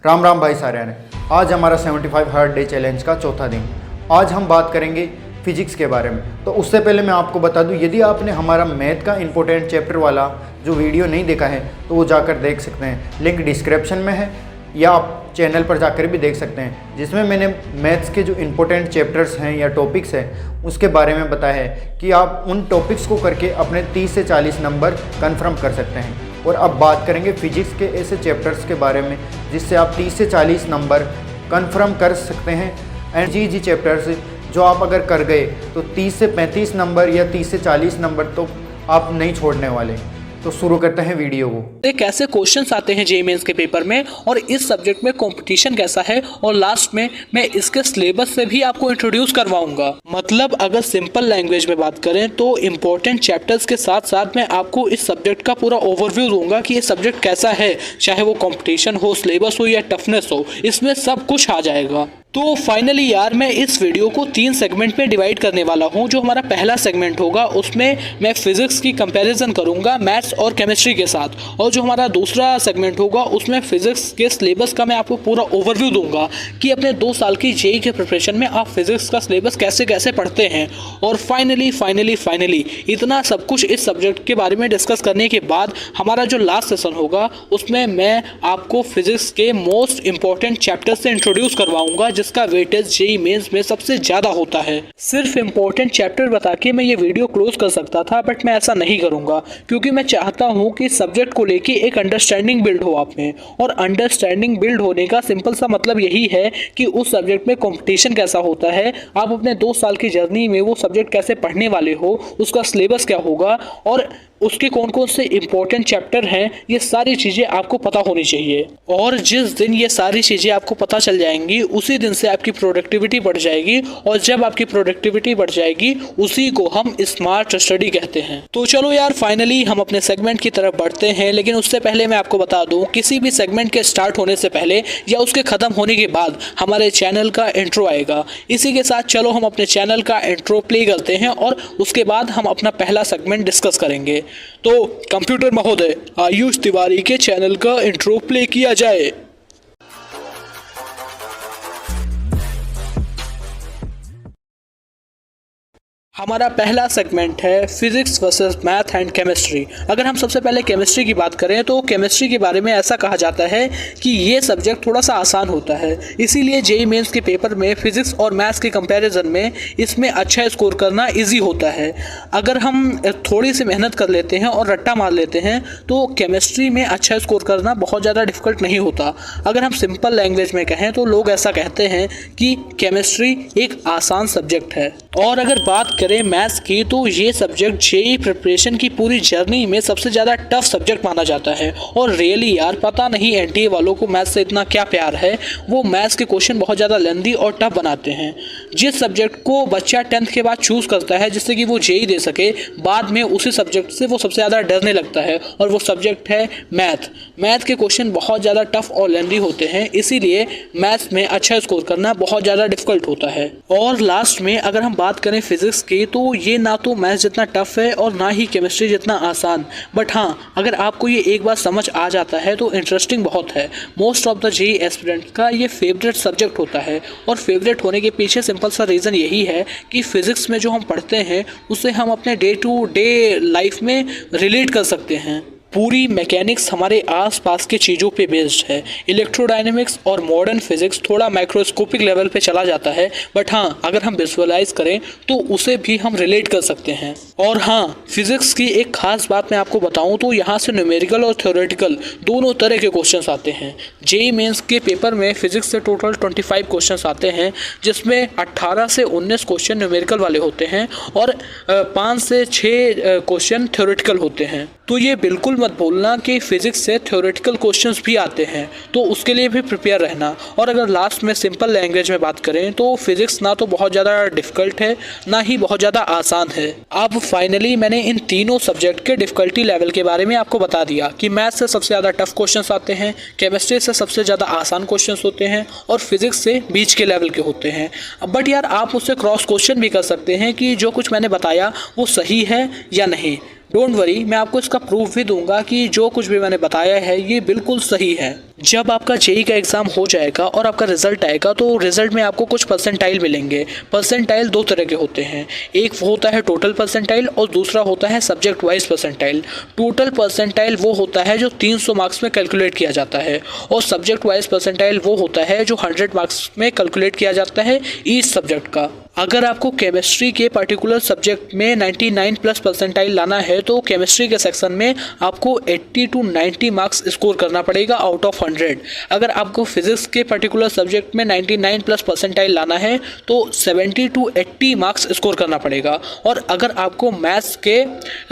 राम राम भाई सारे ने। आज हमारा 75 हार्ड डे चैलेंज का चौथा दिन। आज हम बात करेंगे फिजिक्स के बारे में। तो उससे पहले मैं आपको बता दूं, यदि आपने हमारा मैथ का इंपॉर्टेंट चैप्टर वाला जो वीडियो नहीं देखा है तो वो जाकर देख सकते हैं, लिंक डिस्क्रिप्शन में है, या आप चैनल पर जाकर भी देख सकते हैं, जिसमें मैंने मैथ्स के जो इम्पोर्टेंट चैप्टर्स हैं या टॉपिक्स हैं उसके बारे में बताया है कि आप उन टॉपिक्स को करके अपने 30 से 40 नंबर कन्फर्म कर सकते हैं। और अब बात करेंगे फिजिक्स के ऐसे चैप्टर्स के बारे में जिससे आप 30 से 40 नंबर कन्फर्म कर सकते हैं। एंड जी चैप्टर्स जो आप अगर कर गए तो 30 से 35 नंबर या 30 से 40 नंबर तो आप नहीं छोड़ने वाले। तो शुरू करते हैं वीडियो को। कैसे क्वेश्चंस आते हैं जेईई मेंस के पेपर में और इस सब्जेक्ट में कंपटीशन कैसा है, और लास्ट में मैं इसके सिलेबस से भी आपको इंट्रोड्यूस करवाऊंगा। मतलब अगर सिंपल लैंग्वेज में बात करें तो इम्पोर्टेंट चैप्टर्स के साथ साथ मैं आपको इस सब्जेक्ट का पूरा ओवरव्यू दूंगा कि ये सब्जेक्ट कैसा है, चाहे वो कंपटीशन हो, सिलेबस हो या टफनेस हो, इसमें सब कुछ आ जाएगा। तो फाइनली यार मैं इस वीडियो को 3 सेगमेंट में डिवाइड करने वाला हूं। जो हमारा पहला सेगमेंट होगा उसमें मैं फिजिक्स की कंपैरिजन करूंगा मैथ्स और केमिस्ट्री के साथ, और जो हमारा दूसरा सेगमेंट होगा उसमें फिजिक्स के सिलेबस का मैं आपको पूरा ओवरव्यू दूंगा कि अपने 2 साल की जेईई के प्रिपरेशन में आप फिजिक्स का सिलेबस कैसे कैसे पढ़ते हैं। और फाइनली इतना सब कुछ इस सब्जेक्ट के बारे में डिस्कस करने के बाद हमारा जो लास्ट सेशन होगा उसमें मैं आपको फिजिक्स के मोस्ट इंपॉर्टेंट चैप्टर से इंट्रोड्यूस करवाऊंगा जिसका वेटेज जेईई मेंस में सबसे ज्यादा होता है। सिर्फ इंपॉर्टेंट चैप्टर बता के मैं ये वीडियो क्लोज कर सकता था, बट मैं ऐसा नहीं करूंगा क्योंकि मैं चाहता हूं कि सब्जेक्ट को लेके एक अंडरस्टैंडिंग बिल्ड हो आप में। और अंडरस्टैंडिंग बिल्ड होने का सिंपल सा मतलब यही है कि उस सब्जेक्ट में कंपटीशन कैसा होता है, आप अपने 2 साल की जर्नी में वो सब्जेक्ट कैसे पढ़ने वाले हो, उसका सिलेबस क्या होगा और उसके कौन कौन से इंपॉर्टेंट चैप्टर हैं, ये सारी चीज़ें आपको पता होनी चाहिए। और जिस दिन ये सारी चीज़ें आपको पता चल जाएंगी उसी दिन से आपकी प्रोडक्टिविटी बढ़ जाएगी, और जब आपकी प्रोडक्टिविटी बढ़ जाएगी उसी को हम स्मार्ट स्टडी कहते हैं। तो चलो यार फाइनली हम अपने सेगमेंट की तरफ बढ़ते हैं, लेकिन उससे पहले मैं आपको बता दूं किसी भी सेगमेंट के स्टार्ट होने से पहले या उसके ख़त्म होने के बाद हमारे चैनल का इंट्रो आएगा। इसी के साथ चलो हम अपने चैनल का इंट्रो प्ले करते हैं और उसके बाद हम अपना पहला सेगमेंट डिस्कस करेंगे। तो कंप्यूटर महोदय, आयुष तिवारी के चैनल का इंट्रो प्ले किया जाए। हमारा पहला सेगमेंट है physics versus math and chemistry. अगर हम सबसे पहले केमिस्ट्री की बात करें तो केमिस्ट्री के बारे में ऐसा कहा जाता है कि ये सब्जेक्ट थोड़ा सा आसान होता है, इसीलिए जेईई मेंस के पेपर में फिजिक्स और मैथ्स के कंपैरिजन में इसमें अच्छा स्कोर करना इजी होता है। अगर हम थोड़ी सी मेहनत कर लेते हैं और रट्टा मार लेते हैं तो केमिस्ट्री में अच्छा स्कोर करना बहुत ज़्यादा डिफिकल्ट नहीं होता। अगर हम सिंपल लैंग्वेज में कहें तो लोग ऐसा कहते हैं कि केमिस्ट्री एक आसान सब्जेक्ट है। और अगर बात करें मैथ्स की तो ये सब्जेक्ट जेईई प्रिपरेशन की पूरी जर्नी में सबसे ज़्यादा टफ सब्जेक्ट माना जाता है। और रियली यार पता नहीं एनटीए वालों को मैथ्स से इतना क्या प्यार है, वो मैथ्स के क्वेश्चन बहुत ज़्यादा लेंदी और टफ बनाते हैं। जिस सब्जेक्ट को बच्चा 10th के बाद चूज़ करता है जिससे कि वो जेईई दे सके, बाद में उसी सब्जेक्ट से वो सबसे ज़्यादा डरने लगता है, और वो सब्जेक्ट है मैथ। मैथ के क्वेश्चन बहुत ज़्यादा टफ और लेंदी होते हैं, इसीलिए मैथ्स में अच्छा स्कोर करना बहुत ज़्यादा डिफिकल्ट होता है। और लास्ट में अगर हम बात करें फिजिक्स की तो ये ना तो मैथ्स जितना टफ है और ना ही केमिस्ट्री जितना आसान, बट हाँ अगर आपको ये एक बार समझ आ जाता है तो इंटरेस्टिंग बहुत है। Most of the JEE aspirant का ये फेवरेट सब्जेक्ट होता है, और फेवरेट होने के पीछे सिंपल सा रीज़न यही है कि फिजिक्स में जो हम पढ़ते हैं उससे हम अपने डे टू डे लाइफ में रिलेट कर सकते हैं। पूरी मैकेनिक्स हमारे आसपास के चीज़ों पे बेस्ड है। इलेक्ट्रोडायनेमिक्स और मॉडर्न फिजिक्स थोड़ा माइक्रोस्कोपिक लेवल पे चला जाता है, बट हाँ अगर हम विजुअलाइज करें तो उसे भी हम रिलेट कर सकते हैं। और हाँ फिजिक्स की एक खास बात मैं आपको बताऊं तो यहाँ से न्यूमेरिकल और थ्योरेटिकल दोनों तरह के क्वेश्चंस आते हैं। जेईई मेंस के पेपर में फिजिक्स से टोटल 25 क्वेश्चंस आते हैं, जिसमें 18 से 19 क्वेश्चन न्यूमेरिकल वाले होते हैं और 5 से 6 क्वेश्चन थ्योरेटिकल होते हैं। तो ये बिल्कुल मत बोलना कि फिजिक्स से थ्योरेटिकल क्वेश्चंस भी आते हैं, तो उसके लिए भी प्रिपेयर रहना। और अगर लास्ट में सिंपल लैंग्वेज में बात करें तो फिजिक्स ना तो बहुत ज़्यादा डिफिकल्ट है ना ही बहुत ज़्यादा आसान है। अब फाइनली मैंने इन तीनों सब्जेक्ट के डिफिकल्टी लेवल के बारे में आपको बता दिया कि मैथ्स से सबसे ज़्यादा टफ क्वेश्चंस आते हैं, केमिस्ट्री से सबसे ज़्यादा आसान क्वेश्चंस होते हैं, और फिजिक्स से बीच के लेवल के होते हैं। बट यार आप उससे क्रॉस क्वेश्चन भी कर सकते हैं कि जो कुछ मैंने बताया वो सही है या नहीं। डोंट वरी, मैं आपको इसका प्रूफ भी दूंगा कि जो कुछ भी मैंने बताया है ये बिल्कुल सही है। जब आपका जेईई का एग्ज़ाम हो जाएगा और आपका रिजल्ट आएगा तो रिजल्ट में आपको कुछ परसेंटाइल मिलेंगे। परसेंटाइल दो तरह के होते हैं, एक वो होता है टोटल परसेंटाइल और दूसरा होता है subject wise percentile. Total percentile वो होता है जो 300 मार्क्स में कैलकुलेट किया जाता है और सब्जेक्ट वाइज परसेंटाइल वो होता है जो 100 मार्क्स में कैलकुलेट किया जाता है ईच सब्जेक्ट का। अगर आपको केमिस्ट्री के पर्टिकुलर सब्जेक्ट में 99 प्लस परसेंटाइल लाना है तो केमिस्ट्री के सेक्शन में आपको 80 to 90 मार्क्स स्कोर करना पड़ेगा आउट ऑफ 100। अगर आपको फिजिक्स के पर्टिकुलर सब्जेक्ट में 99 प्लस परसेंटाइल लाना है तो 70 to 80 मार्क्स स्कोर करना पड़ेगा। और अगर आपको मैथ्स के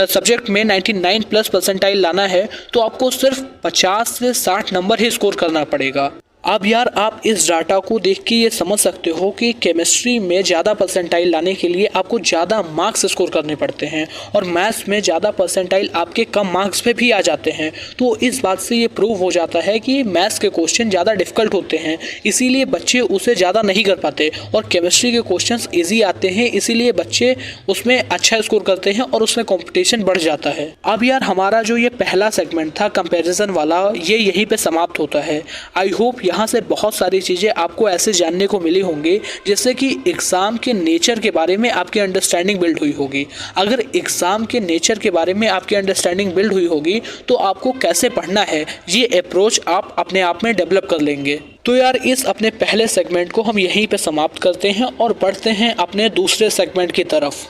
सब्जेक्ट में 99 प्लस परसेंटाइल लाना है तो आपको सिर्फ 50 से 60 नंबर ही स्कोर करना पड़ेगा। अब यार आप इस डाटा को देख के ये समझ सकते हो कि केमिस्ट्री में ज़्यादा परसेंटाइल लाने के लिए आपको ज़्यादा मार्क्स स्कोर करने पड़ते हैं और मैथ्स में ज़्यादा परसेंटाइल आपके कम मार्क्स पे भी आ जाते हैं। तो इस बात से ये प्रूव हो जाता है कि मैथ्स के क्वेश्चन ज़्यादा डिफ़िकल्ट होते हैं, इसीलिए बच्चे उसे ज़्यादा नहीं कर पाते, और केमिस्ट्री के क्वेश्चन ईजी आते हैं इसीलिए बच्चे उसमें अच्छा स्कोर करते हैं और उसमें कॉम्पिटिशन बढ़ जाता है। अब यार हमारा जो ये पहला सेगमेंट था कंपेरिजन वाला, ये यहीं पर समाप्त होता है। आई होप यहाँ से बहुत सारी चीज़ें आपको ऐसे जानने को मिली होंगी जिससे कि एग्ज़ाम के नेचर के बारे में आपकी अंडरस्टैंडिंग बिल्ड हुई होगी। अगर एग्ज़ाम के नेचर के बारे में आपकी अंडरस्टैंडिंग बिल्ड हुई होगी तो आपको कैसे पढ़ना है ये अप्रोच आप अपने आप में डेवलप कर लेंगे। तो यार इस अपने पहले सेगमेंट को हम यहीं पे समाप्त करते हैं और बढ़ते हैं अपने दूसरे सेगमेंट की तरफ।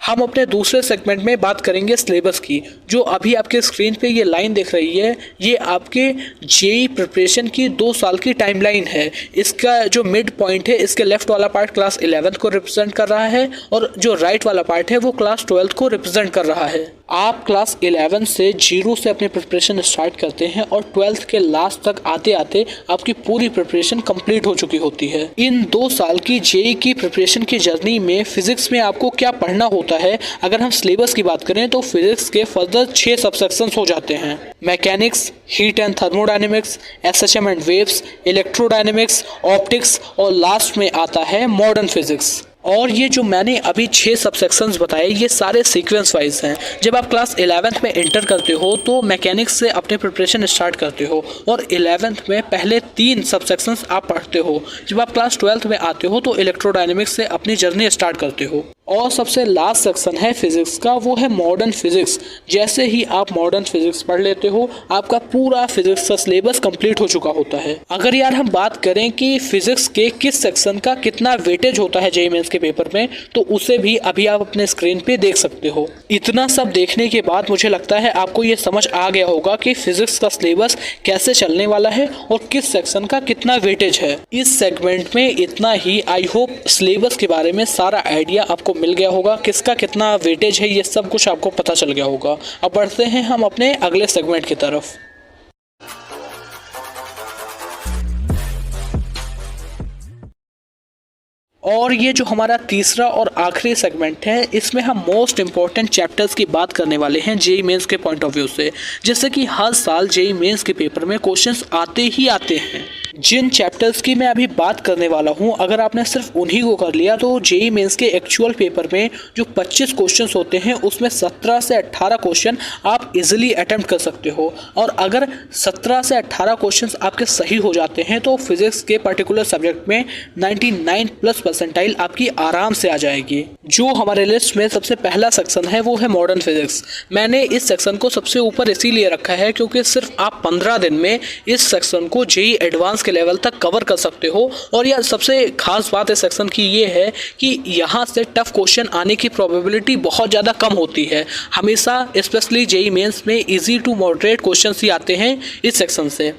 हम अपने दूसरे सेगमेंट में बात करेंगे सिलेबस की। जो अभी आपके स्क्रीन पे ये लाइन दिख रही है ये आपके जेईई प्रिपरेशन की 2 साल की टाइमलाइन है। इसका जो मिड पॉइंट है, इसके लेफ्ट वाला पार्ट क्लास 11th को रिप्रेजेंट कर रहा है और जो राइट वाला पार्ट है वो क्लास 12th को रिप्रेजेंट कर रहा है। आप क्लास 11 से 0 से अपनी प्रिपरेशन स्टार्ट करते हैं और 12th के लास्ट तक आते आते आपकी पूरी प्रिपरेशन कंप्लीट हो चुकी होती है। इन 2 साल की जेईई की प्रिपरेशन की जर्नी में फिजिक्स में आपको क्या पढ़ना होता है, अगर हम सिलेबस की बात करें तो फिजिक्स के फर्दर 6 सब सेक्शंस हो जाते हैं। Mechanics, heat and thermodynamics, SHM and waves, electrodynamics, optics और लास्ट में आता है मॉडर्न फिजिक्स। और ये जो मैंने अभी 6 सबसेक्शंस बताए ये सारे सीक्वेंस वाइज हैं। जब आप क्लास 11th में एंटर करते हो तो मैकेनिक्स से अपने प्रिपरेशन स्टार्ट करते हो और 11th में पहले 3 सबसेक्शंस आप पढ़ते हो। जब आप क्लास 12th में आते हो तो इलेक्ट्रोडायनेमिक्स से अपनी जर्नी स्टार्ट करते हो। और सबसे लास्ट सेक्शन है फिजिक्स का, वो है मॉडर्न फिजिक्स। जैसे ही आप मॉडर्न फिजिक्स पढ़ लेते हो आपका पूरा फिजिक्स का सिलेबस कंप्लीट हो चुका होता है। अगर यार हम बात करें कि फिजिक्स के किस सेक्शन का कितना वेटेज होता है जेईई मेंस के पेपर में, तो उसे भी अभी आप अपने स्क्रीन पे देख सकते हो। इतना सब देखने के बाद मुझे लगता है आपको ये समझ आ गया होगा कि फिजिक्स का सिलेबस कैसे चलने वाला है और किस सेक्शन का कितना वेटेज है। इस सेगमेंट में इतना ही। आई होप सिलेबस के बारे में सारा आइडिया आपको मिल गया होगा, किसका कितना वेटेज है ये सब कुछ आपको पता चल गया होगा। अब बढ़ते हैं हम अपने अगले सेगमेंट की तरफ। और ये जो हमारा तीसरा और आखिरी सेगमेंट है इसमें हम मोस्ट इम्पॉर्टेंट चैप्टर्स की बात करने वाले हैं जेईई मेंस के पॉइंट ऑफ व्यू से। जैसे कि हर साल जेईई मेंस के पेपर में क्वेश्चंस आते ही आते हैं। जिन चैप्टर्स की मैं अभी बात करने वाला हूं अगर आपने सिर्फ उन्हीं को कर लिया तो जेईई मेंस के एक्चुअल पेपर में जो 25 क्वेश्चंस होते हैं उसमें 17 से 18 क्वेश्चन आप इजीली अटेम्प्ट कर सकते हो। और अगर 17 से 18 क्वेश्चंस आपके सही हो जाते हैं तो फिजिक्स के पर्टिकुलर सब्जेक्ट में 99 प्लस परसेंटाइल आपकी आराम से आ जाएगी। जो हमारे लिस्ट में सबसे पहला सेक्शन है वो है मॉडर्न फिजिक्स। मैंने इस सेक्शन को सबसे ऊपर इसीलिए रखा है क्योंकि सिर्फ आप 15 दिन में इस सेक्शन को जेईई एडवांस के लेवल तक कवर कर सकते हो। और यह सबसे खास बात इस सेक्शन की ये है कि यहाँ से टफ क्वेश्चन आने की प्रोबेबिलिटी बहुत ज़्यादा कम होती है। हमेशा स्पेशली जेईई मेंस में इजी टू मॉडरेट क्वेश्चंस ही आते हैं इस सेक्शन से।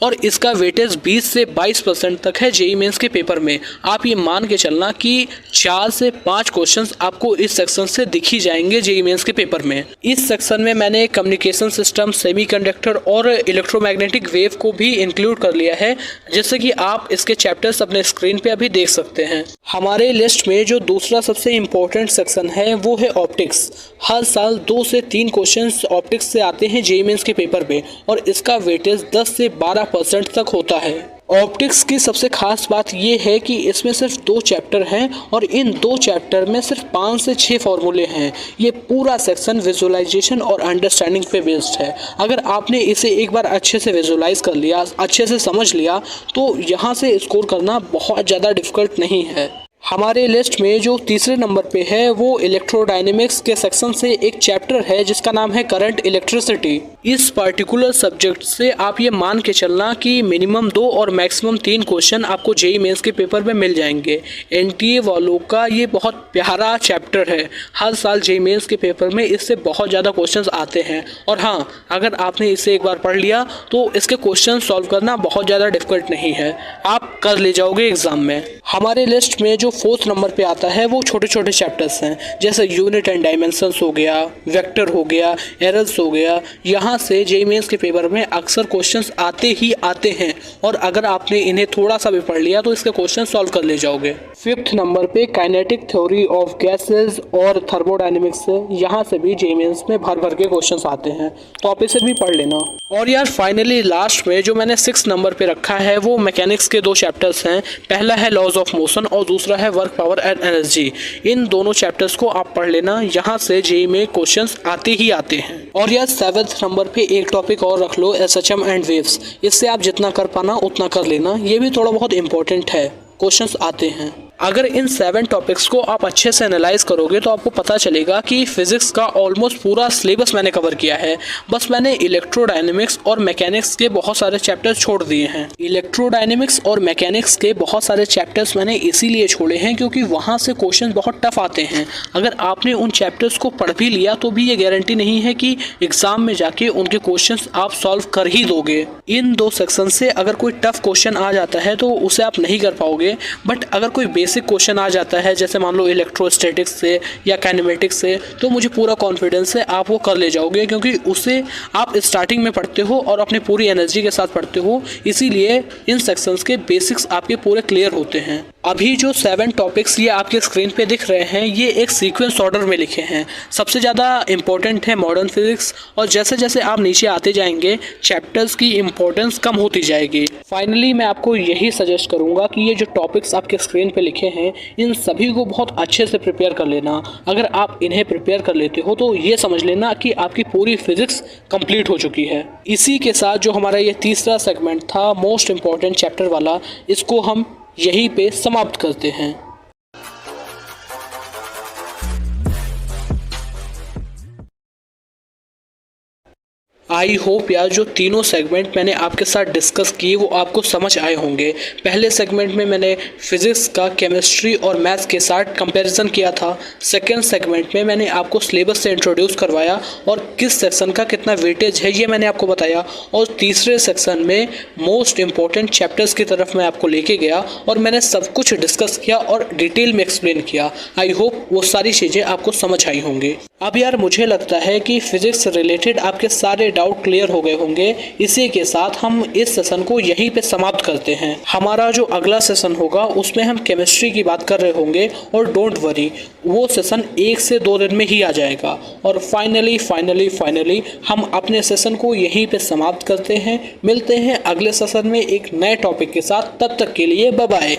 और इसका वेटेज 20 से 22% तक है जेईई मेंस के पेपर में। आप ये मान के चलना कि 4 से 5 क्वेश्चंस आपको इस सेक्शन से दिख ही जाएंगे जेईई मेंस के पेपर में। इस सेक्शन में मैंने कम्युनिकेशन सिस्टम, सेमीकंडक्टर और इलेक्ट्रोमैग्नेटिक वेव को भी इंक्लूड कर लिया है, जैसे कि आप इसके चैप्टर्स अपने स्क्रीन पे अभी देख सकते हैं। हमारे लिस्ट में जो दूसरा सबसे इम्पोर्टेंट सेक्शन है वो है ऑप्टिक्स। हर साल 2 से 3 क्वेश्चंस ऑप्टिक्स से आते हैं जेईई मेंस के पेपर में और इसका वेटेज 10 से 12% तक होता है। ऑप्टिक्स की सबसे खास बात ये है कि इसमें सिर्फ 2 चैप्टर हैं और इन 2 चैप्टर में सिर्फ 5 से 6 फॉर्मूले हैं। ये पूरा सेक्शन विजुअलाइजेशन और अंडरस्टैंडिंग पे बेस्ड है। अगर आपने इसे एक बार अच्छे से विजुअलाइज कर लिया, अच्छे से समझ लिया, तो यहाँ से स्कोर करना बहुत ज़्यादा डिफिकल्ट नहीं है। हमारे लिस्ट में जो तीसरे नंबर पे है वो इलेक्ट्रोडायनेमिक्स के सेक्शन से एक चैप्टर है जिसका नाम है करंट इलेक्ट्रिसिटी। इस पर्टिकुलर सब्जेक्ट से आप ये मान के चलना कि मिनिमम 2 और मैक्सिमम 3 क्वेश्चन आपको जेईई मेंस के पेपर में मिल जाएंगे। एनटीए वालों का ये बहुत प्यारा चैप्टर है। हर साल जेईई मेंस के पेपर में इससे बहुत ज़्यादा क्वेश्चंस आते हैं और हाँ, अगर आपने इसे एक बार पढ़ लिया तो इसके क्वेश्चन सॉल्व करना बहुत ज़्यादा डिफिकल्ट नहीं है, आप कर ले जाओगे एग्जाम में। हमारे लिस्ट में जो 4th नंबर पे आता है वो छोटे छोटे चैप्टर्स हैं, जैसे यूनिट एंड डायमेंशंस हो गया, वेक्टर हो गया, एरर्स हो गया। यहाँ से जेईई मेंस के पेपर में अक्सर क्वेश्चंस आते ही आते हैं और अगर आपने इन्हें थोड़ा सा भी पढ़ लिया तो इसके क्वेश्चन सॉल्व कर ले जाओगे। 5th नंबर पे काइनेटिक थ्योरी ऑफ गैसेस और थर्मोडायनेमिक्स है। यहाँ से भी जेईई मेंस में भर भर के क्वेश्चंस आते हैं, तो आप इसे भी पढ़ लेना। और यार फाइनली लास्ट में जो मैंने 6th नंबर पे रखा है वो मैकेनिक्स के 2 चैप्टर्स हैं। पहला है लॉज ऑफ मोशन और दूसरा है वर्क पावर एंड एनर्जी। इन दोनों चैप्टर्स को आप पढ़ लेना, यहाँ से जेईई में क्वेश्चंस आते ही आते हैं। और यार 7th नंबर पे एक टॉपिक और रख लो, एसएचएम एंड वेव्स। इससे आप जितना कर पाना उतना कर लेना, ये भी थोड़ा बहुत इंपॉर्टेंट है, क्वेश्चंस आते हैं। अगर इन 7 टॉपिक्स को आप अच्छे से एनालाइज करोगे तो आपको पता चलेगा कि फिजिक्स का ऑलमोस्ट पूरा सिलेबस मैंने कवर किया है। बस मैंने इलेक्ट्रोडायनेमिक्स और मैकेनिक्स के बहुत सारे चैप्टर्स छोड़ दिए हैं। इलेक्ट्रोडायनेमिक्स और मैकेनिक्स के बहुत सारे चैप्टर्स मैंने इसीलिए छोड़े हैं क्योंकि वहाँ से क्वेश्चन बहुत टफ आते हैं। अगर आपने उन चैप्टर्स को पढ़ भी लिया तो भी ये गारंटी नहीं है कि एग्जाम में जाके उनके क्वेश्चन आप सॉल्व कर ही दोगे। इन 2 सेक्शन से अगर कोई टफ क्वेश्चन आ जाता है तो उसे आप नहीं कर पाओगे, बट अगर कोई बेसिक क्वेश्चन आ जाता है जैसे मान लो इलेक्ट्रोस्टैटिक्स से या काइनेमेटिक्स से, तो मुझे पूरा कॉन्फिडेंस है आप वो कर ले जाओगे क्योंकि उसे आप स्टार्टिंग में पढ़ते हो और अपनी पूरी एनर्जी के साथ पढ़ते हो, इसीलिए इन सेक्शंस के बेसिक्स आपके पूरे क्लियर होते हैं। अभी जो 7 टॉपिक्स ये आपके स्क्रीन पे दिख रहे हैं ये एक सीक्वेंस ऑर्डर में लिखे हैं। सबसे ज़्यादा इंपॉर्टेंट है मॉडर्न फिजिक्स और जैसे जैसे आप नीचे आते जाएंगे चैप्टर्स की इंपॉर्टेंस कम होती जाएगी। फाइनली मैं आपको यही सजेस्ट करूंगा कि ये जो टॉपिक्स आपके स्क्रीन पे लिखे हैं इन सभी को बहुत अच्छे से प्रिपेयर कर लेना। अगर आप इन्हें प्रिपेयर कर लेते हो तो ये समझ लेना कि आपकी पूरी फिजिक्स कंप्लीट हो चुकी है। इसी के साथ जो हमारा ये तीसरा सेगमेंट था मोस्ट इम्पॉर्टेंट चैप्टर वाला, इसको हम यहीं पे समाप्त करते हैं। आई होप यार जो तीनों सेगमेंट मैंने आपके साथ डिस्कस किए वो आपको समझ आए होंगे। पहले सेगमेंट में मैंने फिजिक्स का केमिस्ट्री और मैथ्स के साथ कंपैरिजन किया था। सेकंड सेगमेंट में मैंने आपको सिलेबस से इंट्रोड्यूस करवाया और किस सेक्शन का कितना वेटेज है ये मैंने आपको बताया। और तीसरे सेक्शन में मोस्ट इम्पॉर्टेंट चैप्टर्स की तरफ मैं आपको लेके गया और मैंने सब कुछ डिस्कस किया और डिटेल में एक्सप्लेन किया। आई होप वो सारी चीज़ें आपको समझ आई होंगी। अब यार मुझे लगता है कि फिजिक्स से रिलेटेड आपके सारे डाउट क्लियर हो गए होंगे। इसी के साथ हम इस सेशन को यहीं पे समाप्त करते हैं। हमारा जो अगला सेशन होगा उसमें हम केमिस्ट्री की बात कर रहे होंगे और डोंट वरी वो सेशन 1 से 2 दिन में ही आ जाएगा। और फाइनली हम अपने सेशन को यहीं पे समाप्त करते हैं। मिलते हैं अगले सेशन में एक नए टॉपिक के साथ। तब तक के लिए बाय बाय।